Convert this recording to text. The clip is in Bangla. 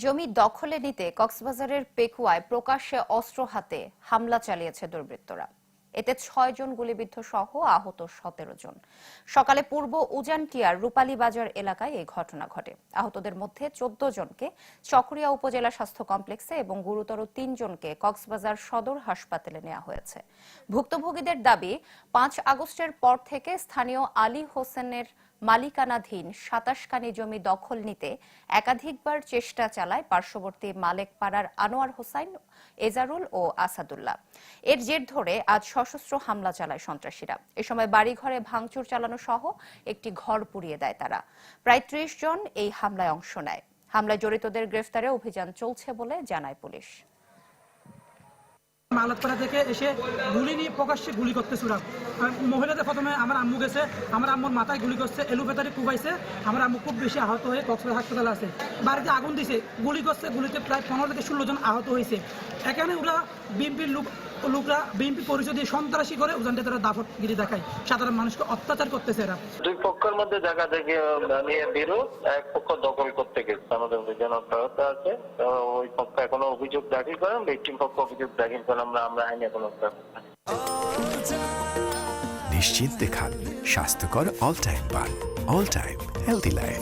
জমি দখলে নিতে কক্সবাজারের পেকুয়ায় প্রকাশ্যে অস্ত্র হাতে হামলা চালিয়েছে দুর্বৃত্তরা। এতে ৬ জন গুলিবিদ্ধ সহ আহত ১৭ জন। সকালে পূর্ব উজানটিয়ার রূপালী বাজার এলাকায় এই ঘটনা ঘটে। আহতদের মধ্যে ১৪ জনকে চকরিয়া উপজেলা স্বাস্থ্য কমপ্লেক্সে এবং গুরুতর ৩ জনকে কক্সবাজার সদর হাসপাতালে নেওয়া হয়েছে। ভুক্তভোগীদের দাবি, ৫ আগস্টের পর থেকে স্থানীয় আলী হোসেনের মালিকানাধীন ২৭ কানি জমি দখল নিতে একাধিকবার চেষ্টা চালায় পার্শ্ববর্তী মালেকপাড়ার আনোয়ার হোসাইন, এজারুল ও আসাদুল্লাহ। এর জের ধরে আজ সশস্ত্র হামলা চালায় সন্ত্রাসীরা। এ সময় বাড়িঘরে ভাঙচুর চালানো সহ একটি ঘর পুড়িয়ে দেয় তারা। প্রায় ৩০ জন এই হামলায় অংশ নেয়। হামলায় জড়িতদের গ্রেফতারে অভিযান চলছে বলে জানায় পুলিশ। মালতপাড়া থেকে এসে গুলি নিয়ে প্রকাশ্যে গুলি করতেছে ওরা। মহিলাদের প্রথমে আমার আম্মু গেছে, আমার আম্মুর মাথায় গুলি করছে, এলুপেতারি কুবাইছে। আমার আম্মু খুব বেশি আহত হয়ে কক্সবাজার হাসপাতালে আছে। বাড়িতে আগুন দিছে, গুলি করছে, গুলিতে প্রায় ১৫ থেকে ১৬ জন আহত হয়েছে। এখানে ওরা বিএনপির লোকরা বিএনপি পরিচয় দিয়ে সন্ত্রাসী করে ওখান থেকে তারা দাপটগিরি দেখায়, সাধারণ মানুষকে অত্যাচার করতেছে এরা। দুই পক্ষের মধ্যে জায়গা থেকে নিয়ে বিরোধ, এক পক্ষ দখল করতে গেছে, আমাদের জনপ্রিয়তা আছে। তো ওই পক্ষ এখনো অভিযোগ দাখিল করেন, ভিকটিম পক্ষ অভিযোগ দাখিল করেন, আমরা আইনে কোনো নিশ্চিন্তে খান স্বাস্থ্যকর অল টাইম পান। All time healthy life.